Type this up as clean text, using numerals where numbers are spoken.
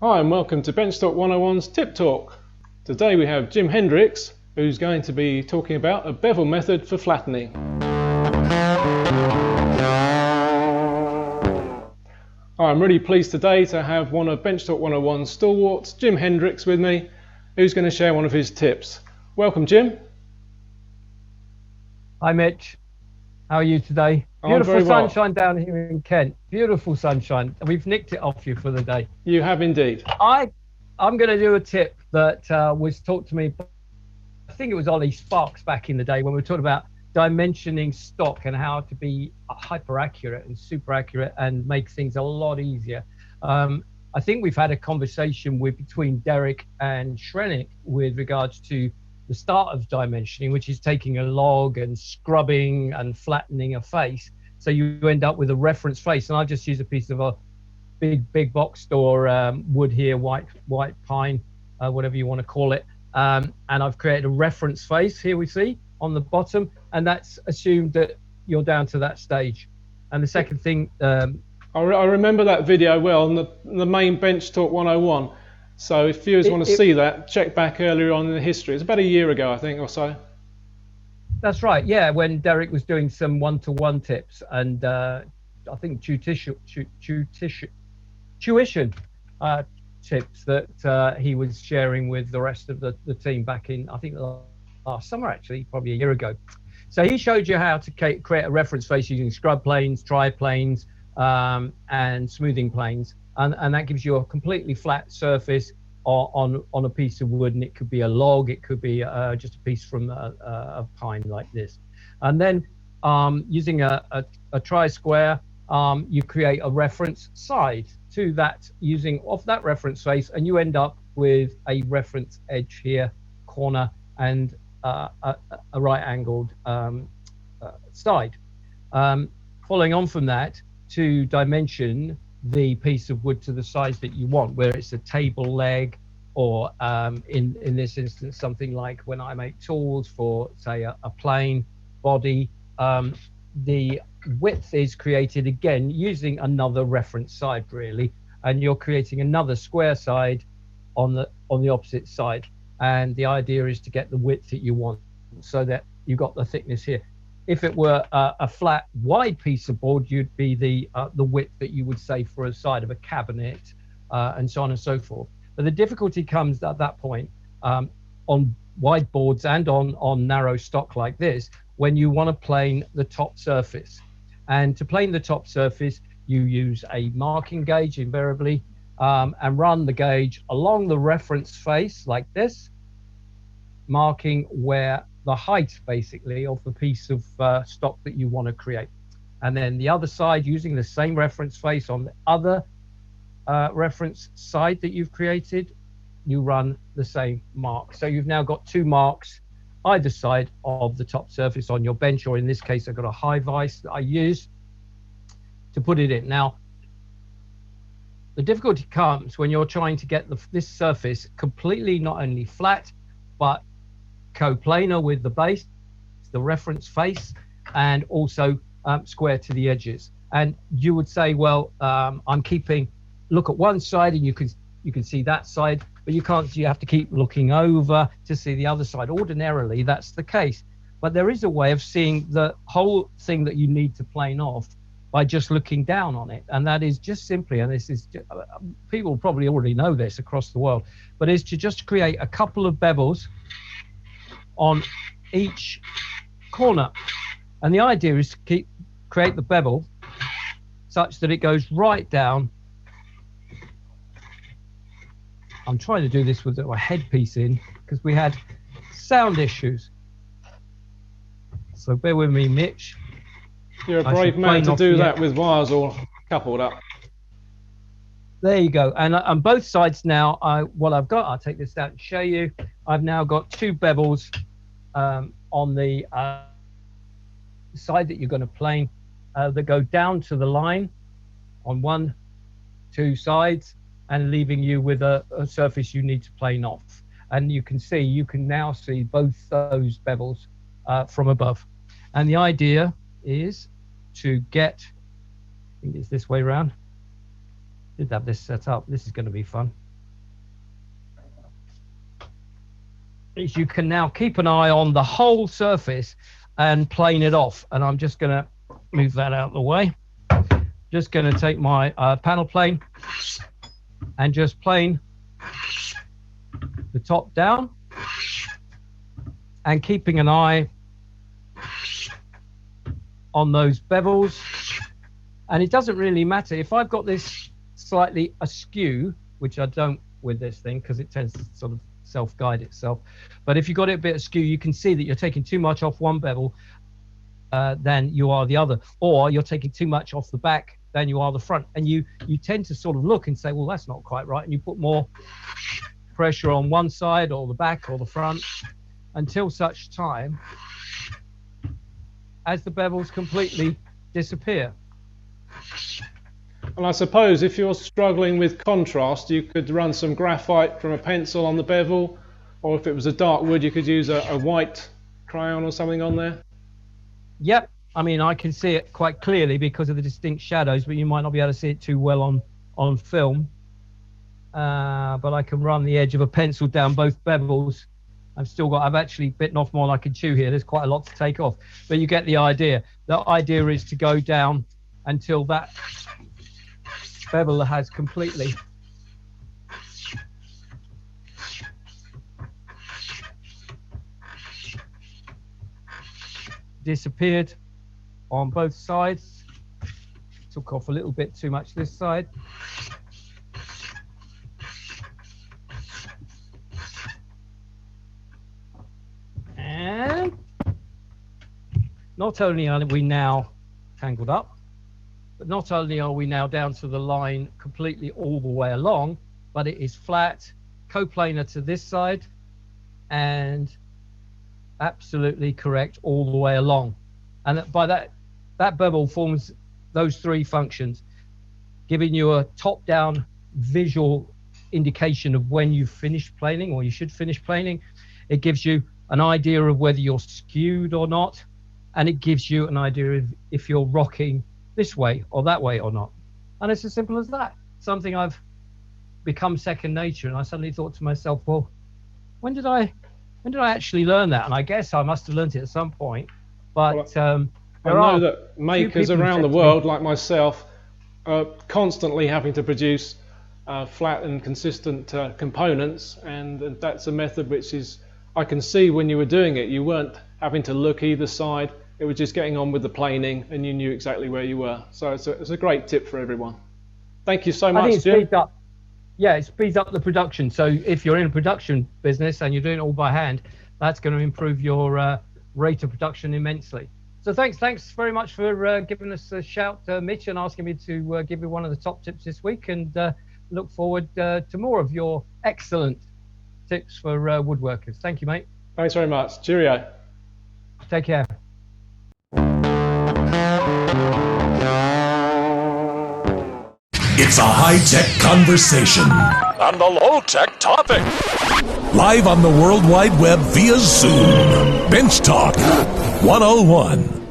Hi and welcome to BenchTalk 101's Tip Talk. Today we have Jim Hendricks, who's going to be talking about a bevel method for flattening. I'm really pleased today to have one of BenchTalk 101's stalwarts, Jim Hendricks, with me, who's going to share one of his tips. Welcome, Jim. Hi Mitch, how are you today? Beautiful sunshine down here in Kent. Beautiful sunshine. We've nicked it off you for the day. You have indeed. I'm going to do a tip that was taught to me, I think it was Ollie Sparks back in the day when we were talking about dimensioning stock and how to be hyper accurate and super accurate and make things a lot easier. I think we've had a conversation between Derek and Shrenick with regards to the start of dimensioning, which is taking a log and scrubbing and flattening a face, so you end up with a reference face. And I just use a piece of a big box store wood here, white pine, whatever you want to call it, and I've created a reference face here we see on the bottom, and that's assumed that you're down to that stage. And the second thing, I remember that video well on the main BenchTalk 101. So if viewers want to see that, check back earlier on in the history. It's about a year ago, I think, or so. That's right, yeah, when Derek was doing some one-to-one tips and I think tuition tips that he was sharing with the rest of the team back in, I think, last summer, actually, probably a year ago. So he showed you how to create a reference face using scrub planes, tri-planes, and smoothing planes. And that gives you a completely flat surface on a piece of wood, and it could be a log, it could be just a piece from a pine like this. And then using a tri-square, you create a reference side to that using off that reference face, and you end up with a reference edge here, corner, and a right-angled side. Following on from that, to dimension the piece of wood to the size that you want, whether it's a table leg or in this instance something like when I make tools for, say, a plane body, the width is created again using another reference side, really, and you're creating another square side on the opposite side, and the idea is to get the width that you want so that you've got the thickness here. If it were a flat, wide piece of board, you'd be the width that you would say for a side of a cabinet, and so on and so forth. But the difficulty comes at that point on wide boards and on narrow stock like this, when you want to plane the top surface. And to plane the top surface, you use a marking gauge invariably, and run the gauge along the reference face like this, marking where the height basically of the piece of stock that you want to create. And then the other side, using the same reference face on the other reference side that you've created, you run the same mark. So you've now got two marks either side of the top surface on your bench, or in this case I've got a high vise that I use to put it in. Now the difficulty comes when you're trying to get this surface completely not only flat but coplanar with the base, the reference face, and also square to the edges. And you would say, well, I'm keeping, look at one side and you can see that side, but you can't, you have to keep looking over to see the other side. Ordinarily that's the case, but there is a way of seeing the whole thing that you need to plane off by just looking down on it, and that is just simply, and this is, people probably already know this across the world, but is to just create a couple of bevels on each corner. And the idea is to create the bevel such that it goes right down. I'm trying to do this with a headpiece in because we had sound issues, so bear with me, Mitch. You're a brave man to do that with wires all coupled up. There you go. And on both sides now, what I've got, I'll take this out and show you. I've now got two bevels on the side that you're going to plane that go down to the line on two sides, and leaving you with a surface you need to plane off. And you can now see both those bevels from above. And the idea is to get, I think it's this way around. Did have this set up. This is going to be fun. is you can now keep an eye on the whole surface and plane it off. And I'm just going to move that out of the way. Just going to take my panel plane and just plane the top down and keeping an eye on those bevels. And it doesn't really matter if I've got this slightly askew, which I don't with this thing because it tends to sort of self-guide itself. But if you've got it a bit askew, you can see that you're taking too much off one bevel than you are the other, or you're taking too much off the back than you are the front. And you tend to sort of look and say, well, that's not quite right. And you put more pressure on one side or the back or the front until such time as the bevels completely disappear. And I suppose if you're struggling with contrast, you could run some graphite from a pencil on the bevel, or if it was a dark wood, you could use a white crayon or something on there. Yep, I mean, I can see it quite clearly because of the distinct shadows, but you might not be able to see it too well on film. But I can run the edge of a pencil down both bevels. I've actually bitten off more than I can chew here. There's quite a lot to take off, but you get the idea. The idea is to go down until that bevel has completely disappeared on both sides. Took off a little bit too much this side. And not only are we now tangled up, but not only are we now down to the line completely all the way along, but it is flat, coplanar to this side, and absolutely correct all the way along. And by that bevel forms those three functions, giving you a top-down visual indication of when you've finished planing, or you should finish planing. It gives you an idea of whether you're skewed or not, and it gives you an idea of if you're rocking this way or that way or not. And it's as simple as that. Something I've become second nature, and I suddenly thought to myself, well, when did I actually learn that? And I guess I must have learned it at some point. But I know that makers around the world, like myself, are constantly having to produce flat and consistent components, and that's a method which is, I can see when you were doing it, you weren't having to look either side. It was just getting on with the planing, and you knew exactly where you were. So it's a great tip for everyone. Thank you so much, I think Jim. It speeds up the production. So if you're in a production business and you're doing it all by hand, that's going to improve your rate of production immensely. So thanks very much for giving us a shout, Mitch, and asking me to give you one of the top tips this week, and look forward to more of your excellent tips for woodworkers. Thank you, mate. Thanks very much. Cheerio. Take care. It's a high-tech conversation and a low-tech topic. Live on the World Wide Web via Zoom. Bench Talk 101.